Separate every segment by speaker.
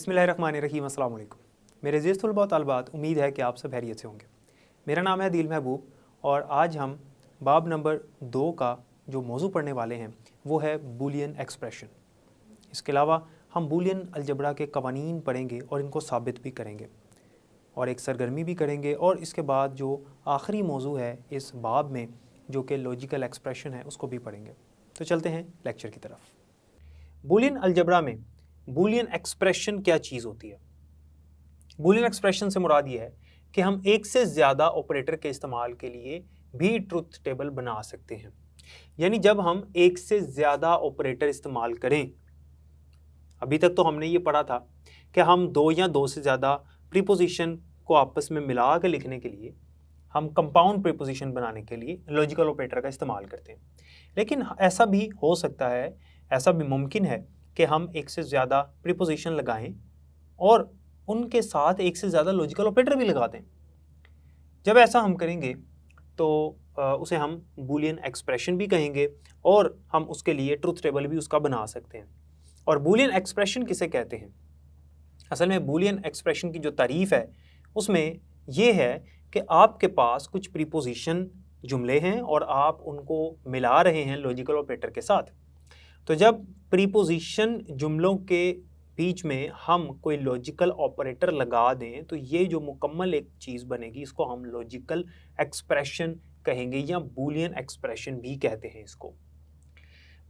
Speaker 1: बिस्मिल्लाहिर्रहमानिर्रहीम। अस्सलाम वालेकुम। मेरे अज़ीज़ तलबा व तालिबात, उम्मीद है कि आप सब खैरियत से होंगे। मेरा नाम है आदिल महबूब और आज हम बाब नंबर 2 का जो मौजू पढ़ने वाले हैं वो है बूलियन एक्सप्रेशन। इसके अलावा हम बूलियन अलजबरा के कवानीन पढ़ेंगे और इनको साबित भी करेंगे और एक सरगर्मी भी करेंगे, और इसके बाद जो आखिरी मौजू है इस बाब में जो कि लॉजिकल एक्सप्रेशन है उसको भी पढ़ेंगे। तो चलते हैं लेक्चर की तरफ। बूलियन अलजबरा में बूलियन एक्सप्रेशन क्या चीज़ होती है? बूलियन एक्सप्रेशन से मुराद ये है कि हम एक से ज़्यादा ऑपरेटर के इस्तेमाल के लिए भी ट्रुथ टेबल बना सकते हैं। यानी जब हम एक से ज़्यादा ऑपरेटर इस्तेमाल करें, अभी तक तो हमने ये पढ़ा था कि हम दो या दो से ज़्यादा प्रीपोजिशन को आपस में मिला कर लिखने के लिए हम कंपाउंड प्रीपोजिशन बनाने के लिए लॉजिकल ऑपरेटर का इस्तेमाल करते हैं। लेकिन ऐसा भी हो सकता है, ऐसा भी मुमकिन है कि हम एक से ज़्यादा प्रीपोजिशन लगाएं और उनके साथ एक से ज़्यादा लॉजिकल ऑपरेटर भी लगा दें। जब ऐसा हम करेंगे तो उसे हम बूलियन एक्सप्रेशन भी कहेंगे और हम उसके लिए ट्रुथ टेबल भी उसका बना सकते हैं। और बूलियन एक्सप्रेशन किसे कहते हैं? असल में बूलियन एक्सप्रेशन की जो तारीफ़ है उसमें यह है कि आपके पास कुछ प्रीपोजिशन जुमले हैं और आप उनको मिला रहे हैं लॉजिकल ऑपरेटर के साथ। तो जब प्रीपोजिशन जुमलों के बीच में हम कोई लॉजिकल ऑपरेटर लगा दें तो ये जो मुकम्मल एक चीज़ बनेगी इसको हम लॉजिकल एक्सप्रेशन कहेंगे या बूलियन एक्सप्रेशन भी कहते हैं इसको।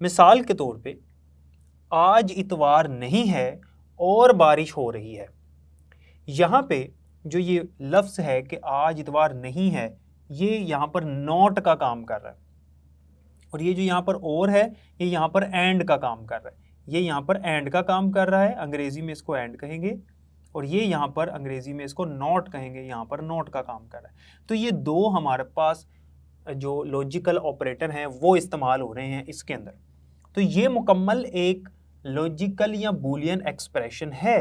Speaker 1: मिसाल के तौर पे, आज इतवार नहीं है और बारिश हो रही है। यहाँ पे जो ये लफ्ज़ है कि आज इतवार नहीं है, ये यहाँ पर नॉट का काम कर रहा है, और ये जो यहाँ पर और है ये यहाँ पर एंड का काम कर रहा है। ये यहाँ पर एंड का काम कर रहा है, अंग्रेज़ी में इसको एंड कहेंगे, और ये यहाँ पर अंग्रेज़ी में इसको नॉट कहेंगे, यहाँ पर नॉट का काम कर रहा है। तो ये दो हमारे पास जो लॉजिकल ऑपरेटर हैं वो इस्तेमाल हो रहे हैं इसके अंदर। तो ये मुकम्मल एक लॉजिकल या बूलियन एक्सप्रेशन है,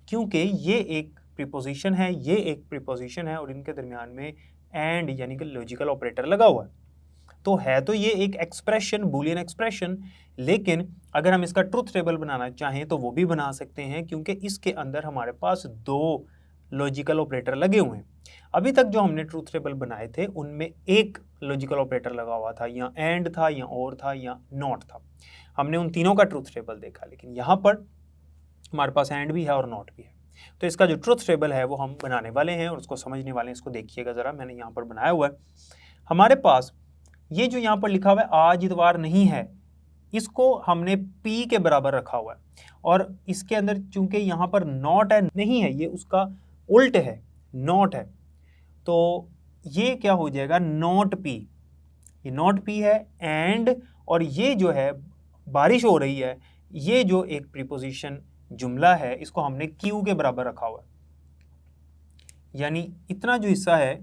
Speaker 1: क्योंकि ये एक प्रीपोजिशन है, ये एक प्रीपोजिशन है और इनके दरमियान में एंड यानी कि लॉजिकल ऑपरेटर लगा हुआ है। तो ये एक एक्सप्रेशन, बूलियन एक्सप्रेशन, लेकिन अगर हम इसका ट्रुथ टेबल बनाना चाहें तो वो भी बना सकते हैं, क्योंकि इसके अंदर हमारे पास दो लॉजिकल ऑपरेटर लगे हुए हैं। अभी तक जो हमने ट्रुथ टेबल बनाए थे उनमें एक लॉजिकल ऑपरेटर लगा हुआ था, या एंड था, या और था, या नॉट था। हमने उन तीनों का ट्रुथ टेबल देखा, लेकिन यहाँ पर हमारे पास एंड भी है और नॉट भी है। तो इसका जो ट्रुथ टेबल है वो हम बनाने वाले हैं और उसको समझने वाले हैं। इसको देखिएगा ज़रा, मैंने यहाँ पर बनाया हुआ है। हमारे पास ये जो यहाँ पर लिखा हुआ है आज इतवार नहीं है, इसको हमने पी के बराबर रखा हुआ है, और इसके अंदर चूंकि यहाँ पर नॉट है, नहीं है, ये उसका उल्ट है, नॉट है, तो ये क्या हो जाएगा, नॉट पी। ये नॉट पी है एंड, और ये जो है बारिश हो रही है, ये जो एक प्रीपोजिशन जुमला है इसको हमने क्यू के बराबर रखा हुआ है। यानी इतना जो हिस्सा है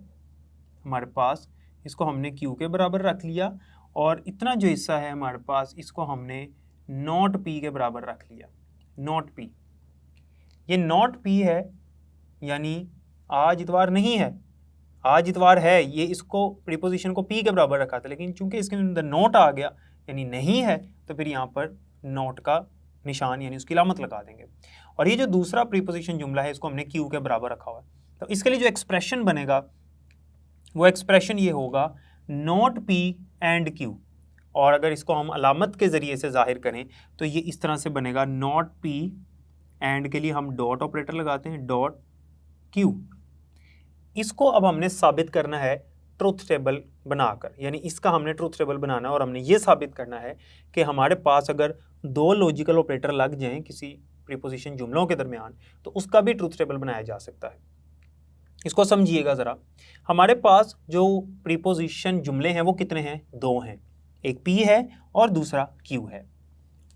Speaker 1: हमारे पास इसको हमने क्यू के बराबर रख लिया, और इतना जो हिस्सा है हमारे पास इसको हमने नॉट पी के बराबर रख लिया। नॉट पी, ये नॉट पी है, यानी आज इतवार नहीं है, आज इतवार है, ये इसको प्रीपोजिशन को पी के बराबर रखा था, लेकिन चूंकि इसके अंदर नॉट आ गया यानी नहीं है, तो फिर यहाँ पर नॉट का निशान यानी उसकी अलामत लगा देंगे। और ये जो दूसरा प्रीपोजिशन जुमला है इसको हमने क्यू के बराबर रखा हुआ है। तो इसके लिए जो एक्सप्रेशन बनेगा वो एक्सप्रेशन ये होगा नॉट पी एंड क्यू, और अगर इसको हम अलामत के ज़रिए से जाहिर करें तो ये इस तरह से बनेगा, नॉट पी एंड के लिए हम डॉट ऑपरेटर लगाते हैं, डॉट क्यू। इसको अब हमने साबित करना है ट्रुथ टेबल बनाकर, यानी इसका हमने ट्रुथ टेबल बनाना है और हमने ये साबित करना है कि हमारे पास अगर दो लॉजिकल ऑपरेटर लग जाएं किसी प्रीपोजिशन जुमलों के दरमियान तो उसका भी ट्रुथ टेबल बनाया जा सकता है। इसको समझिएगा ज़रा। हमारे पास जो प्रीपोजिशन जुमले हैं वो कितने हैं? दो हैं, एक पी है और दूसरा क्यू है।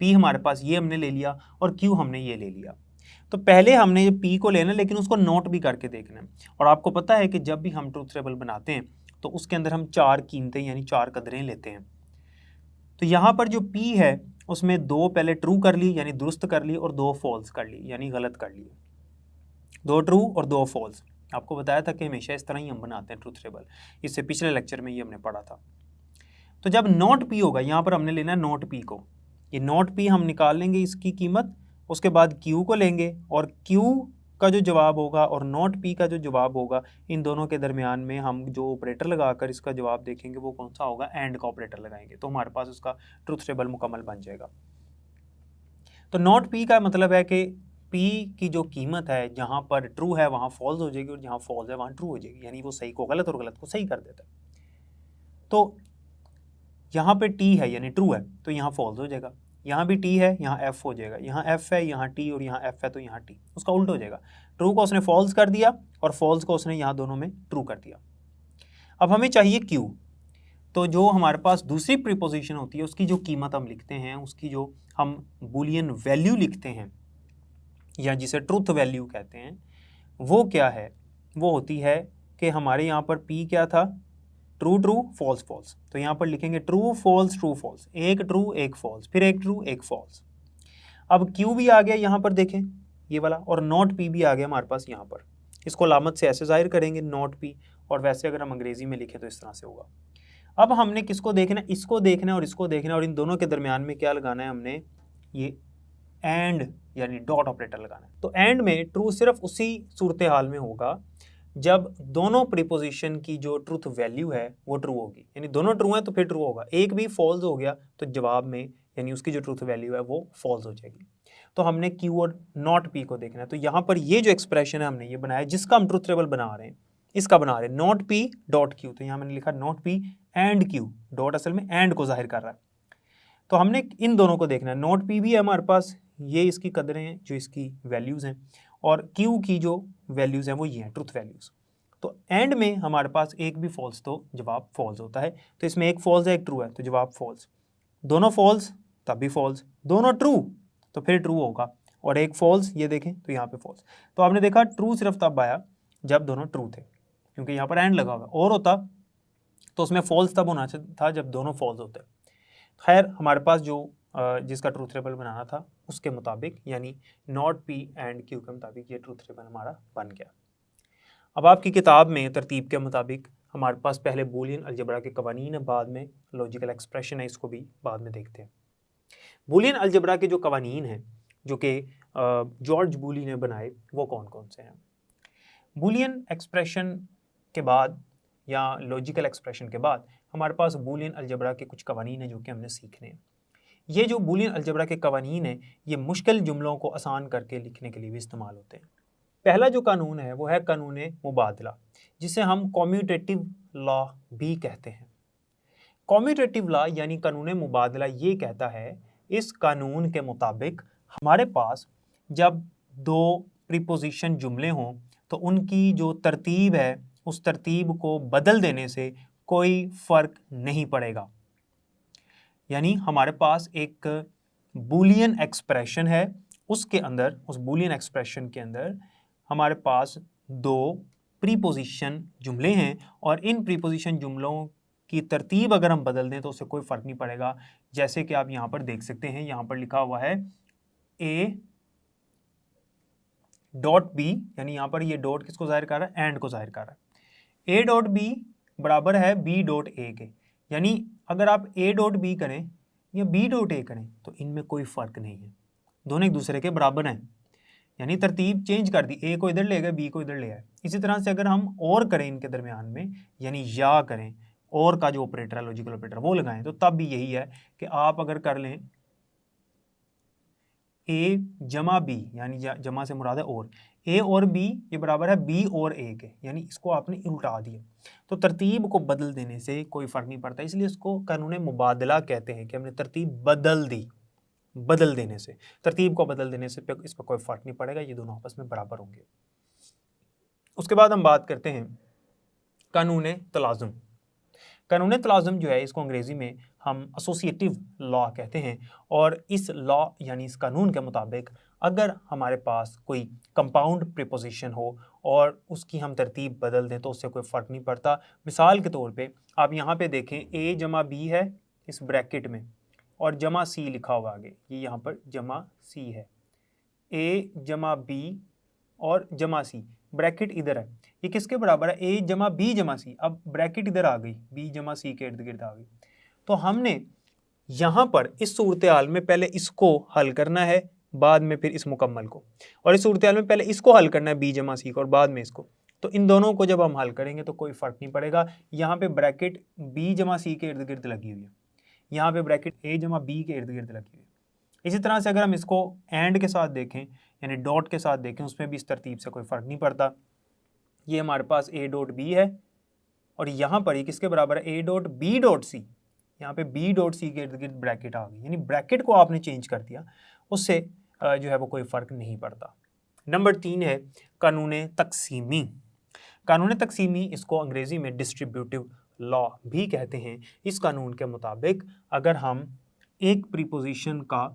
Speaker 1: पी हमारे पास ये हमने ले लिया और क्यू हमने ये ले लिया। तो पहले हमने ये पी को लेना, लेकिन उसको नोट भी करके देखना है। और आपको पता है कि जब भी हम ट्रुथ टेबल बनाते हैं तो उसके अंदर हम चार कीमतें यानी चार कदरें लेते हैं। तो यहाँ पर जो पी है उसमें दो पहले ट्रू कर ली यानी दुरुस्त कर ली, और दो फॉल्स कर ली यानी गलत कर ली। दो ट्रू और दो फॉल्स। आपको बताया था कि हमेशा इस तरह ही हम बनाते हैं ट्रुथ टेबल, इससे पिछले लेक्चर में ये हमने पढ़ा था। तो जब नॉट पी होगा, यहाँ पर हमने लेना है नॉट पी को, ये नॉट पी हम निकाल लेंगे इसकी कीमत उसके बाद Q को लेंगे और Q का जो जवाब होगा और नॉट P का जो जवाब होगा, इन दोनों के दरमियान में हम जो ऑपरेटर लगाकर इसका जवाब देखेंगे वो कौन सा होगा, एंड का ऑपरेटर लगाएंगे, तो हमारे पास उसका ट्रुथ टेबल मुकम्मल बन जाएगा। तो नॉट P का मतलब है कि P की जो कीमत है जहाँ पर ट्रू है वहाँ फॉल्स हो जाएगी और जहाँ फॉल्स है वहाँ ट्रू हो जाएगी, यानी वो सही को गलत और गलत को सही कर देता है। तो यहाँ पे T है यानी ट्रू है तो यहाँ फॉल्स हो जाएगा, यहाँ भी T है यहाँ F हो जाएगा, यहाँ F है यहाँ T और यहाँ F है तो यहाँ T, उसका उल्टा हो जाएगा। ट्रू को उसने फॉल्स कर दिया और फॉल्स को उसने यहाँ दोनों में ट्रू कर दिया। अब हमें चाहिए Q, तो जो हमारे पास दूसरी प्रीपोजिशन होती है उसकी जो कीमत हम लिखते हैं, उसकी जो हम बूलियन वैल्यू लिखते हैं या जिसे ट्रुथ वैल्यू कहते हैं, वो क्या है, वो होती है कि हमारे यहाँ पर P क्या था, ट्रू ट्रू फॉल्स फॉल्स, तो यहाँ पर लिखेंगे ट्रू फॉल्स, एक ट्रू एक फॉल्स, फिर एक ट्रू एक फॉल्स। अब Q भी आ गया यहाँ पर देखें ये वाला, और नॉट P भी आ गया हमारे पास यहाँ पर। इसको अलामत से ऐसे जाहिर करेंगे नॉट P, और वैसे अगर हम अंग्रेजी में लिखें तो इस तरह से होगा। अब हमने किसको देखना है, इसको देखना है और इसको देखना है, और इन दोनों के दरमियान में क्या लगाना है, हमने ये एंड यानी डॉट ऑपरेटर लगाना है। तो एंड में ट्रू सिर्फ उसी सूरत हाल में होगा जब दोनों प्रीपोजिशन की जो ट्रुथ वैल्यू है वो ट्रू होगी, यानी दोनों ट्रू हैं तो फिर ट्रू होगा। एक भी फॉल्स हो गया तो जवाब में यानी उसकी जो ट्रुथ वैल्यू है वो फॉल्स हो जाएगी। तो हमने Q और नॉट P को देखना है। तो यहाँ पर ये जो एक्सप्रेशन है हमने ये बनाया जिसका हम ट्रुथ टेबल बना रहे हैं, इसका बना रहे हैं नॉट P डॉट Q, तो यहाँ मैंने लिखा not P and Q, dot असल में एंड को जाहिर कर रहा है। तो हमने इन दोनों को देखना है, नॉट P भी है हमारे पास, ये इसकी कदरें हैं जो इसकी वैल्यूज़ हैं, और Q की जो वैल्यूज़ हैं वो ये हैं ट्रुथ वैल्यूज़। तो एंड में हमारे पास एक भी फॉल्स तो जवाब फॉल्स होता है, तो इसमें एक फॉल्स है एक ट्रू है तो जवाब फॉल्स, दोनों फॉल्स तब भी फॉल्स, दोनों ट्रू तो फिर ट्रू होगा, और एक फॉल्स ये देखें तो यहाँ पे फॉल्स। तो आपने देखा ट्रू सिर्फ तब आया जब दोनों ट्रू थे, क्योंकि यहाँ पर एंड लगा हुआ, और होता तो उसमें फॉल्स तब होना था जब दोनों फॉल्स होते। खैर हमारे पास जो जिसका ट्रूथ टेबल बनाना था उसके मुताबिक यानी नॉट P एंड Q के मुताबिक ये ट्रूथ टेबल हमारा बन गया। अब आपकी किताब में तरतीब के मुताबिक हमारे पास पहले बूलियन अलजबरा के कवानीन है, बाद में लॉजिकल एक्सप्रेशन है, इसको भी बाद में देखते हैं। बूलियन अलजबरा के जो कवानीन हैं जो कि जॉर्ज बूली ने बनाए वो कौन कौन से हैं। बूलियन एक्सप्रेशन के बाद या लॉजिकल एक्सप्रेशन के बाद हमारे पास बूलियन अलजबरा के कुछ कवानीन हैं जो कि हमने सीखने हैं। ये जो बूलियन अलजबरा के कवानीन हैं ये मुश्किल जुमलों को आसान करके लिखने के लिए भी इस्तेमाल होते हैं। पहला जो कानून है वो है कानून मुबादला, जिसे हम कॉम्यूटेटिव लॉ भी कहते हैं। कॉम्यूटेटिव लॉ यानी कानून मुबादला ये कहता है, इस कानून के मुताबिक हमारे पास जब दो प्रीपोजिशन जुमले हों तो उनकी जो तरतीब है उस तरतीब को बदल देने से कोई फ़र्क नहीं पड़ेगा। यानी हमारे पास एक बूलियन एक्सप्रेशन है, उसके अंदर उस बूलियन एक्सप्रेशन के अंदर हमारे पास दो प्रीपोजिशन जुमले हैं, और इन प्रीपोजिशन जुमलों की तरतीब अगर हम बदल दें तो उससे कोई फ़र्क नहीं पड़ेगा। जैसे कि आप यहाँ पर देख सकते हैं, यहाँ पर लिखा हुआ है A डॉट B, यानी यहाँ पर ये डॉट किसको जाहिर कर रहा है, एंड को जाहिर कर रहा है। A डॉट B बराबर है B डॉट A के, यानी अगर आप A डॉट B करें या B डॉट A करें तो इनमें कोई फ़र्क नहीं है, दोनों एक दूसरे के बराबर हैं, यानी तरतीब चेंज कर दी, A को इधर ले गए B को इधर ले आए। इसी तरह से अगर हम और करें इनके दरमियान में, यानी या करें, और का जो ऑपरेटर है लॉजिकल ऑपरेटर वो लगाएं, तो तब भी यही है कि आप अगर कर लें A जमा B, यानी जमा से मुराद है और, A और B ये बराबर है B और A के, यानी इसको आपने उल्टा दिया, तो तरतीब को बदल देने से कोई फ़र्क नहीं पड़ता, इसलिए इसको कानून मुबादला कहते हैं कि हमने तरतीब बदल दी। बदल देने से, तरतीब को बदल देने से इस पर कोई फ़र्क नहीं पड़ेगा, ये दोनों आपस में बराबर होंगे। उसके बाद हम बात करते हैं कानून तलाज़ुम। कानून तलाज़ुम जो है इसको अंग्रेज़ी में हम एसोसिएटिव लॉ कहते हैं, और इस लॉ यानी इस कानून के मुताबिक अगर हमारे पास कोई कंपाउंड प्रीपोजिशन हो और उसकी हम तरतीब बदल दें तो उससे कोई फ़र्क नहीं पड़ता। मिसाल के तौर पे आप यहाँ पे देखें A जमा B है इस ब्रैकेट में, और जमा C लिखा हुआ आगे, ये यहाँ पर जमा C है, A जमा B और जमा C, ब्रैकेट इधर है, ये किसके बराबर है, A जमा B जमा C, अब ब्रैकेट इधर आ गई, B जमा C के इर्द गिर्द आ गई। तो हमने यहाँ पर इस सूरत हाल में पहले इसको हल करना है, बाद में फिर इस मुकम्मल को, और इस सूरत हाल में पहले इसको हल करना है b जमा c को और बाद में इसको। तो इन दोनों को जब हम हल करेंगे तो कोई फ़र्क नहीं पड़ेगा। यहाँ पे ब्रैकेट b जमा c के इर्द गिर्द लगी हुई है, यहाँ पे ब्रैकेट a जमा b के इर्द गिर्द लगी हुई है। इसी तरह से अगर हम इसको एंड के साथ देखें यानी डॉट के साथ देखें, उसमें भी इस तरतीब से कोई फ़र्क नहीं पड़ता। ये हमारे पास a डॉट b है और यहाँ पर ये किसके बराबर है, a dot b dot c। यहाँ पे b डॉट c के इर्द गिर्द ब्रैकेट आ गई, यानी ब्रैकेट को आपने चेंज कर दिया, उससे जो है वो कोई फ़र्क नहीं पड़ता। नंबर 3 है कानून तकसीमी। कानून तकसीमी, इसको अंग्रेज़ी में डिस्ट्रीब्यूटिव लॉ भी कहते हैं। इस कानून के मुताबिक अगर हम एक प्रीपोजिशन का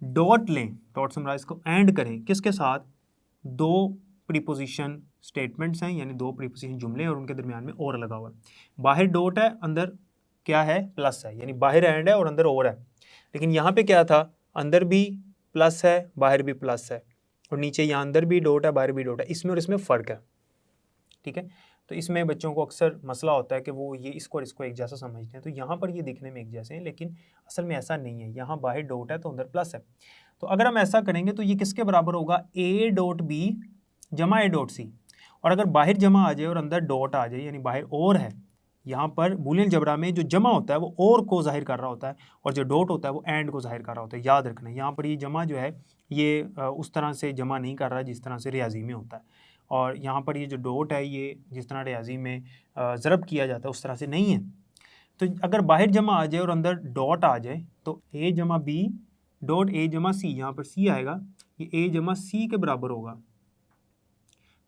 Speaker 1: डॉट लें, डॉट से हमारा इसको एंड करें किसके साथ, दो प्रीपोजिशन स्टेटमेंट्स हैं यानी दो प्रीपोजिशन जुमले और उनके दरमियान में और लगा हुआ है। बाहर डॉट है, अंदर क्या है, प्लस है, यानी बाहर एंड है और अंदर और है। लेकिन यहाँ पे क्या था, अंदर भी प्लस है बाहर भी प्लस है, और नीचे यहाँ अंदर भी डॉट है बाहर भी डॉट है, इसमें और इसमें फ़र्क है। ठीक है, तो इसमें बच्चों को अक्सर मसला होता है कि वो ये इसको और इसको एक जैसा समझते हैं। तो यहाँ पर ये दिखने में एक जैसे हैं लेकिन असल में ऐसा नहीं है, यहाँ बाहर डॉट है तो अंदर प्लस है। तो अगर हम ऐसा करेंगे तो ये किसके बराबर होगा, a डॉट b जमा a डॉट c। और अगर बाहर जमा आ जाए और अंदर डॉट आ जाए यानी बाहर और है, यहाँ पर बूलियन जबरा में जो जमा होता है वो और को जाहिर कर रहा होता है और जो डॉट होता है वो एंड को जाहिर कर रहा होता है। याद रखना, यहाँ पर ये जमा जो है ये उस तरह से जमा नहीं कर रहा है जिस तरह से रियाजी में होता है, और यहाँ पर ये जो डॉट है ये जिस तरह रियाजी में ज़रब किया जाता है उस तरह से नहीं है। तो अगर बाहर जमा आ जाए और अंदर डॉट आ जाए तो a जमा b डॉट a जमा c, यहाँ पर c आएगा, ये a जमा c के बराबर होगा।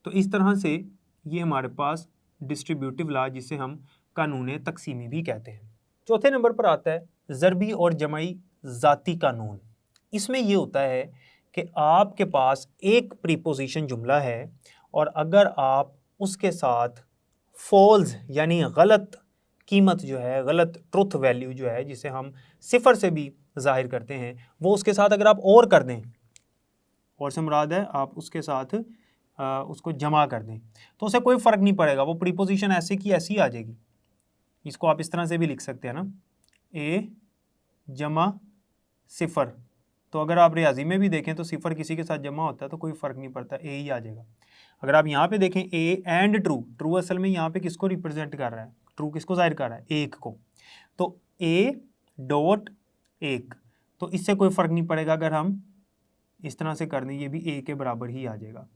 Speaker 1: तो इस तरह से ये हमारे पास डिस्ट्रीब्यूटिव लॉ जिसे हम कानून तकसीमी भी कहते हैं। चौथे नंबर पर आता है ज़रबी और जमाई ज़ाती कानून। इसमें ये होता है कि आपके पास एक प्रीपोजिशन जुमला है और अगर आप उसके साथ फॉल्स यानी गलत कीमत जो है, गलत ट्रुथ वैल्यू जो है जिसे हम सिफर से भी जाहिर करते हैं, वो उसके साथ अगर आप और कर दें, और से मुराद है आप उसके साथ उसको जमा कर दें, तो उसे कोई फ़र्क नहीं पड़ेगा, वो प्रीपोजिशन ऐसे की ऐसी आ जाएगी। इसको आप इस तरह से भी लिख सकते हैं ना, a जमा सिफर। तो अगर आप रियाजी में भी देखें तो सिफर किसी के साथ जमा होता है तो कोई फ़र्क नहीं पड़ता, a ही आ जाएगा। अगर आप यहाँ पे देखें a एंड ट्रू, ट्रू असल में यहाँ पे किसको रिप्रेजेंट कर रहा है, ट्रू किसको जाहिर कर रहा है, एक को। तो a डॉट एक, तो इससे कोई फ़र्क नहीं पड़ेगा अगर हम इस तरह से कर दें, ये भी a के बराबर ही आ जाएगा।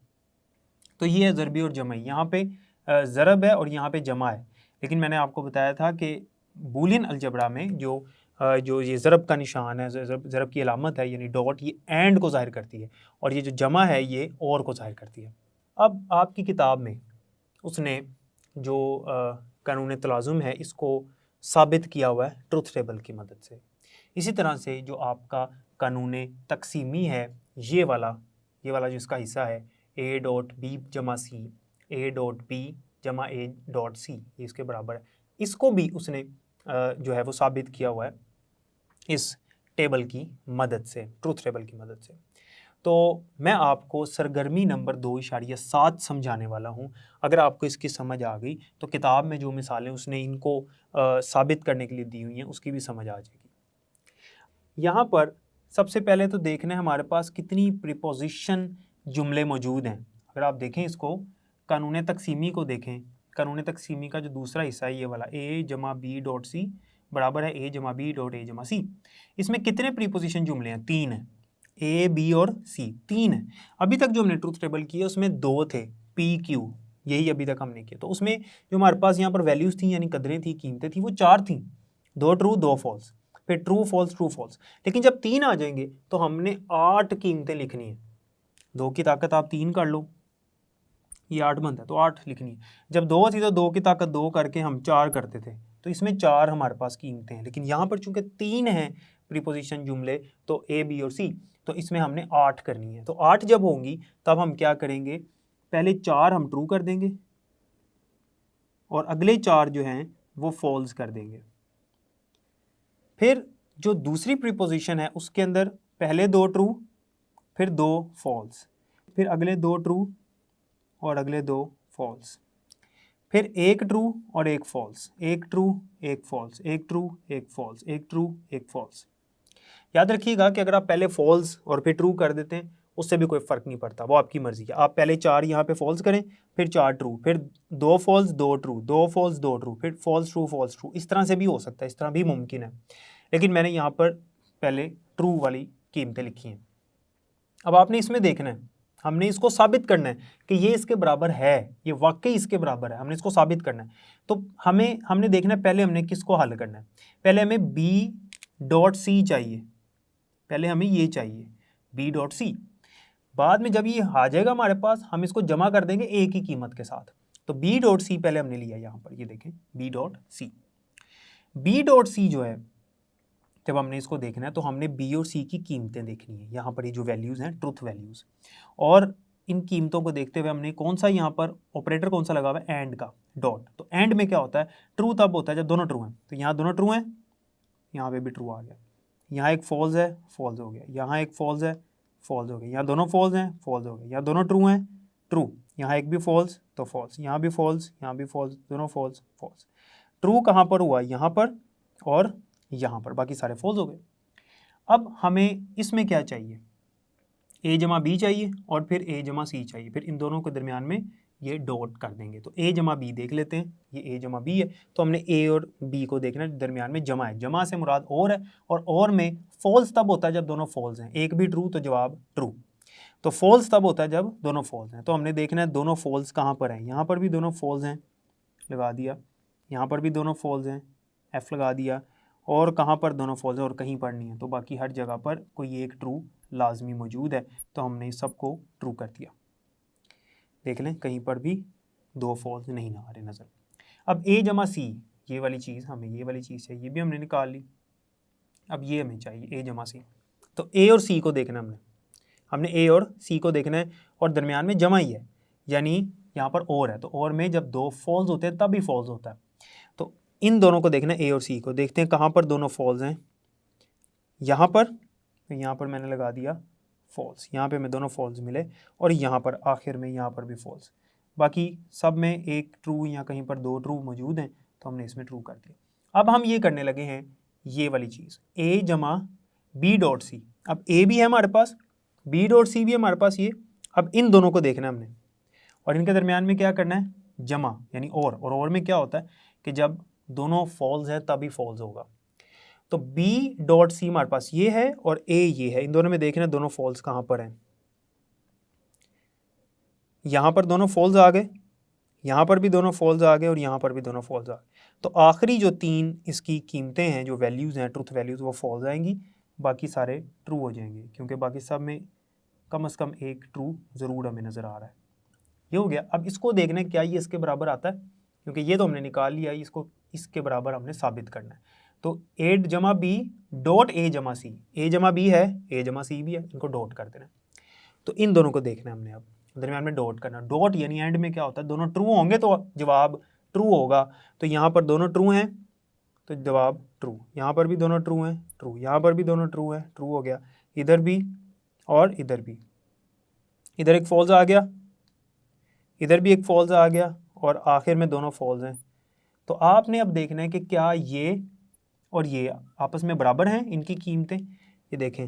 Speaker 1: तो ये है ज़रबी और जमाई। यहाँ पे ज़रब है और यहाँ पे जमा है, लेकिन मैंने आपको बताया था कि बूलियन अलजबरा में जो ये ज़रब का निशान है, ज़रब की अलामत है यानी डॉट, ये एंड को ज़ाहिर करती है, और ये जो जमा है ये और को ज़ाहिर करती है। अब आपकी किताब में उसने जो कानून तलाज़ुम है इसको साबित किया हुआ है ट्रुथ टेबल की मदद से। इसी तरह से जो आपका कानून तकसीमी है, ये वाला जो इसका हिस्सा है, a डॉट बी जमा सी, a डॉट बी जमा a डॉट सी, ये इसके बराबर है, इसको भी उसने जो है वो साबित किया हुआ है इस टेबल की मदद से, ट्रुथ टेबल की मदद से। तो मैं आपको सरगर्मी नंबर 2.7 समझाने वाला हूँ। अगर आपको इसकी समझ आ गई तो किताब में जो मिसालें उसने इनको साबित करने के लिए दी हुई हैं उसकी भी समझ आ जाएगी। यहाँ पर सबसे पहले तो देखना है हमारे पास कितनी प्रीपोजिशन जुमले मौजूद हैं। अगर आप देखें इसको, कानून तकसीमी को देखें, कानून तकसीमी का जो दूसरा हिस्सा है ये वाला, a जमा बी डॉट सी बराबर है a जमा बी डॉट a जमा सी। इसमें कितने प्रीपोजिशन जुमले हैं, 3 हैं, a b और c, 3 है। अभी तक जो हमने ट्रुथ टेबल किया उसमें 2 थे, p q, यही अभी तक हमने किया। तो उसमें जो हमारे पास यहाँ पर वैल्यूज़ थी यानी कदरें थी, कीमतें थी, वो 4 थी, 2 ट्रू 2 फॉल्स, फिर ट्रू फॉल्स। लेकिन जब 3 आ जाएंगे तो हमने 8 कीमतें लिखनी है। 2 की ताकत आप 3 कर लो, ये 8 बनता है तो 8 लिखनी है। जब 2 थी तो 2 की ताकत 2 करके हम 4 करते थे, तो इसमें 4 हमारे पास कीमतें हैं। लेकिन यहाँ पर चूंकि 3 हैं प्रीपोजिशन जुमले, तो a b और c, तो इसमें हमने 8 करनी है। तो 8 जब होंगी तब हम क्या करेंगे, पहले 4 हम ट्रू कर देंगे और अगले 4 जो हैं वो फॉल्स कर देंगे। फिर जो दूसरी प्रीपोजिशन है उसके अंदर पहले 2 ट्रू फिर 2 फॉल्स, फिर अगले 2 ट्रू और अगले 2 फॉल्स, फिर 1 ट्रू और 1 false, 1 true 1 false, 1 true 1 false, 1 true 1 false. याद रखिएगा कि अगर आप पहले फॉल्स और फिर ट्रू कर देते हैं उससे भी कोई फ़र्क नहीं पड़ता, वो आपकी मर्ज़ी है। आप पहले 4 यहाँ पे फॉल्स करें, फिर 4 ट्रू, फिर 2 फॉल्स 2 ट्रू, 2 फॉल्स 2 ट्रू, फिर फॉल्स ट्रू, इस तरह से भी हो सकता है, इस तरह भी मुमकिन है। लेकिन मैंने यहाँ पर पहले ट्रू वाली कीमतें लिखी हैं। अब आपने इसमें देखना है, हमने इसको साबित करना है कि ये इसके बराबर है, ये वाकई इसके बराबर है, हमने इसको साबित करना है। तो हमने देखना है पहले हमने किसको हल करना है। पहले हमें b.c चाहिए, पहले हमें ये चाहिए b.c। बाद में जब ये आ जाएगा हमारे पास, हम इसको जमा कर देंगे a की कीमत के साथ। तो b.c पहले हमने लिया यहाँ पर, ये देखें b.c जो है, जब हमने इसको देखना है तो हमने b और c की कीमतें देखनी है। यहाँ पर ये जो वैल्यूज़ हैं ट्रुथ वैल्यूज़, और इन कीमतों को देखते हुए हमने कौन सा यहाँ पर ऑपरेटर कौन सा लगा हुआ है, एंड का, डॉट। तो एंड में क्या होता है, ट्रू तब होता है जब दोनों ट्रू हैं। तो यहाँ दोनों ट्रू हैं, यहाँ पे भी ट्रू आ गया, यहाँ एक फॉल्स है, फॉल्स हो गया, यहाँ एक फॉल्स है, फॉल्स हो गया, यहाँ दोनों फॉल्स हैं, फॉल्स हो गया, यहाँ दोनों ट्रू हैं, ट्रू, यहाँ एक भी फॉल्स तो फॉल्स, यहाँ भी फॉल्स, यहाँ भी फॉल्स, दोनों फॉल्स, फॉल्स। ट्रू कहाँ पर हुआ, यहाँ पर और यहाँ पर, बाकी सारे फॉल्स हो गए। अब हमें इसमें क्या चाहिए, a जमा बी चाहिए और फिर a जमा सी चाहिए, फिर इन दोनों के दरमियान में ये डॉट कर देंगे। तो a जमा बी देख लेते हैं, ये a जमा बी है, तो हमने a और b को देखना है, दरमियान में जमा है, जमा से मुराद और है, और में फॉल्स तब होता है जब दोनों फॉल्स हैं, एक भी ट्रू तो जवाब ट्रू। तो फॉल्स तब होता है जब दोनों फॉल्स हैं। तो हमने देखना है दोनों फॉल्स कहाँ पर हैं, यहाँ पर भी दोनों फॉल्स हैं, लगा दिया, यहाँ पर भी दोनों फॉल्स हैं, f लगा दिया, और कहाँ पर दोनों फॉल्स हैं और कहीं पर नहीं है, तो बाकी हर जगह पर कोई एक ट्रू लाजमी मौजूद है, तो हमने इस सब को ट्रू कर दिया। देख लें कहीं पर भी दो फॉल्स नहीं आ रहे नज़र। अब a जमा सी, ये वाली चीज़ हमें, ये वाली चीज़ चाहिए, ये भी हमने निकाल ली। अब ये हमें चाहिए a जमा सी, तो a और c को देखना हमने a और c को देखना है, और दरमियान में जमा ही है, यानी यहाँ पर और है, तो और में जब दो फॉल्स होते हैं तब भी फॉल्स होता है। तो इन दोनों को देखना है, a और c को देखते हैं कहाँ पर दोनों फॉल्स हैं, यहाँ पर, तो यहाँ पर मैंने लगा दिया फॉल्स, यहाँ पे मैं दोनों फॉल्स मिले, और यहाँ पर आखिर में यहाँ पर भी फॉल्स, बाकी सब में एक ट्रू या कहीं पर दो ट्रू मौजूद हैं, तो हमने इसमें ट्रू कर दिया। अब हम ये करने लगे हैं ये वाली चीज़, a जमा बी डॉट सी। अब a भी है हमारे पास, b डॉट सी भी है हमारे पास, ये अब इन दोनों को देखना है हमने, और इनके दरमियान में क्या करना है, जमा, यानी और में क्या होता है कि जब दोनों फॉल्स हैं तभी फॉल्स होगा। तो b डॉट सी हमारे पास ये है और a ये है, इन दोनों में देखना दोनों फॉल्स कहाँ पर हैं, यहाँ पर दोनों फॉल्स आ गए, यहाँ पर भी दोनों फॉल्स आ गए, और यहाँ पर भी दोनों फॉल्स आ गए। तो आखिरी जो तीन इसकी कीमतें हैं, जो वैल्यूज़ हैं, ट्रुथ वैल्यूज़, वो फॉल्स आएंगी, बाकी सारे ट्रू हो जाएंगे, क्योंकि बाकी सब में कम से कम एक ट्रू ज़रूर हमें नज़र आ रहा है। ये हो गया। अब इसको देखना है क्या ये इसके बराबर आता है, क्योंकि ये तो हमने निकाल लिया, इसको इसके बराबर हमने साबित करना है। तो a जमा बी डॉट a जमा सी, a जमा बी है, a जमा सी भी है, इनको डॉट कर देना। तो इन दोनों को देखना है हमने, अब दरमियान में डॉट करना। डॉट यानी एंड में क्या होता है, दोनों ट्रू होंगे तो जवाब ट्रू होगा। तो यहाँ पर दोनों ट्रू हैं तो जवाब ट्रू, यहाँ पर भी दोनों ट्रू हैं, ट्रू, यहाँ पर भी दोनों ट्रू हैं, ट्रू हो गया, इधर भी और इधर भी, इधर एक फॉल्स आ गया, इधर भी एक फॉल्स आ गया, और आखिर में दोनों फॉल्स हैं। तो आपने अब देखना है कि क्या ये और ये आपस में बराबर हैं, इनकी कीमतें। ये देखें,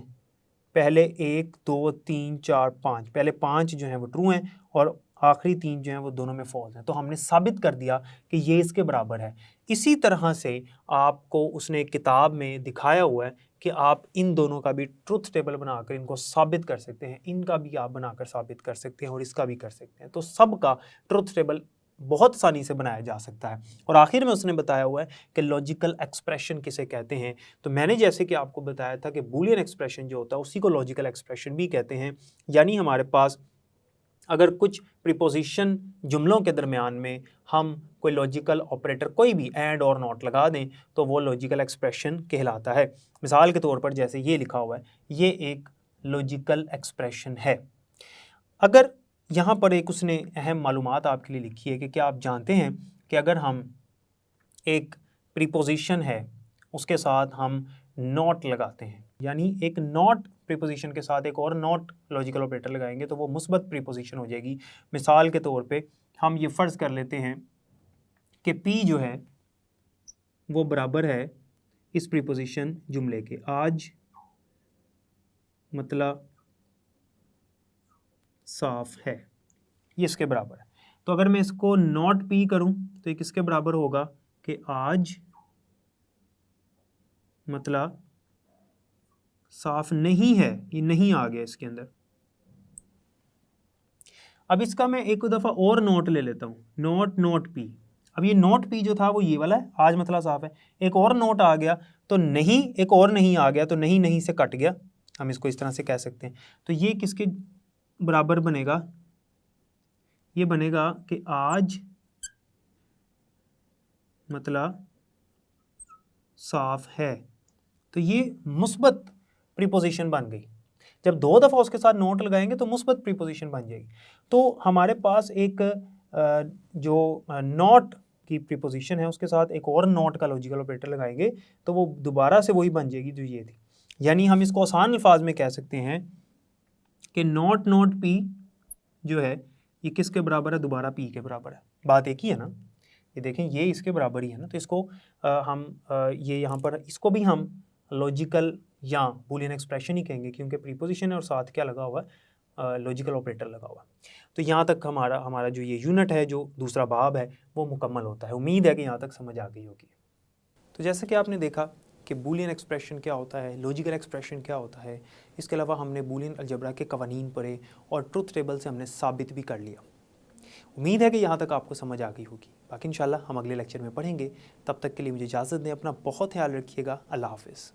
Speaker 1: पहले 1 2 3 4 5, पहले 5 जो हैं वो ट्रू हैं, और आखिरी 3 जो हैं वो दोनों में फॉल्स हैं। तो हमने साबित कर दिया कि ये इसके बराबर है। इसी तरह से आपको उसने किताब में दिखाया हुआ है कि आप इन दोनों का भी ट्रुथ टेबल बनाकर इनको साबित कर सकते हैं, इनका भी आप बनाकर साबित कर सकते हैं, और इसका भी कर सकते हैं। तो सबका ट्रुथ टेबल बहुत आसानी से बनाया जा सकता है। और आखिर में उसने बताया हुआ है कि लॉजिकल एक्सप्रेशन किसे कहते हैं। तो मैंने जैसे कि आपको बताया था कि बूलियन एक्सप्रेशन जो होता है उसी को लॉजिकल एक्सप्रेशन भी कहते हैं, यानी हमारे पास अगर कुछ प्रीपोजिशन जुमलों के दरमियान में हम कोई लॉजिकल ऑपरेटर कोई भी एंड और नॉट लगा दें तो वो लॉजिकल एक्सप्रेशन कहलाता है। मिसाल के तौर पर जैसे ये लिखा हुआ है, ये एक लॉजिकल एक्सप्रेशन है। अगर यहाँ पर एक उसने अहम मालूमात आपके लिए लिखी है कि क्या आप जानते हैं कि अगर हम एक प्रीपोजिशन है उसके साथ हम नॉट लगाते हैं, यानी एक नॉट प्रीपोजिशन के साथ एक और नॉट लॉजिकल ऑपरेटर लगाएंगे तो वो मुस्बत प्रीपोजिशन हो जाएगी। मिसाल के तौर पे हम ये फ़र्ज़ कर लेते हैं कि P जो है वो बराबर है इस प्रीपोजिशन जुमले के, आज मतलब साफ है, ये इसके बराबर है। तो अगर मैं इसको नॉट पी करूं तो ये किसके बराबर होगा कि आज मतलब साफ नहीं है, ये नहीं आ गया इसके अंदर। अब इसका मैं एक दफ़ा और नोट ले लेता हूँ, नोट नोट पी। अब ये नोट पी जो था वो ये वाला है, आज मतलब साफ है। एक और नोट आ गया तो नहीं, एक और नहीं आ गया तो नहीं नहीं से कट गया, हम इसको इस तरह से कह सकते हैं। तो ये किसके बराबर बनेगा, ये बनेगा कि आज मतलब साफ है। तो ये मुस्बत प्रीपोजिशन बन गई। जब दो दफ़ा उसके साथ नोट लगाएंगे तो मुस्बत प्रीपोजिशन बन जाएगी। तो हमारे पास एक जो नॉट की प्रीपोजिशन है उसके साथ एक और नॉट का लॉजिकल ऑपरेटर लगाएंगे तो वो दोबारा से वही बन जाएगी जो ये थी। यानी हम इसको आसान अल्फाज में कह सकते हैं कि नॉट नॉट पी जो है ये किसके बराबर है, दोबारा पी के बराबर है। बात एक ही है ना, ये देखें ये इसके बराबर ही है ना। तो इसको ये यहाँ पर इसको भी हम लॉजिकल या बूलियन एक्सप्रेशन ही कहेंगे क्योंकि प्रीपोजिशन है और साथ क्या लगा हुआ है, लॉजिकल ऑपरेटर लगा हुआ। तो यहाँ तक हमारा जो ये यूनिट है, जो दूसरा बाब है, वो मुकम्मल होता है। उम्मीद है कि यहाँ तक समझ आ गई होगी। तो जैसे कि आपने देखा कि बूलियन एक्सप्रेशन क्या होता है, लॉजिकल एक्सप्रेशन क्या होता है, इसके अलावा हमने बूलियन अलजबरा के कवानीन पढ़े और ट्रुथ टेबल से हमने साबित भी कर लिया। उम्मीद है कि यहाँ तक आपको समझ आ गई होगी। बाकी इंशाल्लाह हम अगले लेक्चर में पढ़ेंगे। तब तक के लिए मुझे इजाज़त दें, अपना बहुत ख्याल रखिएगा। अल्लाह हाफ़िज़।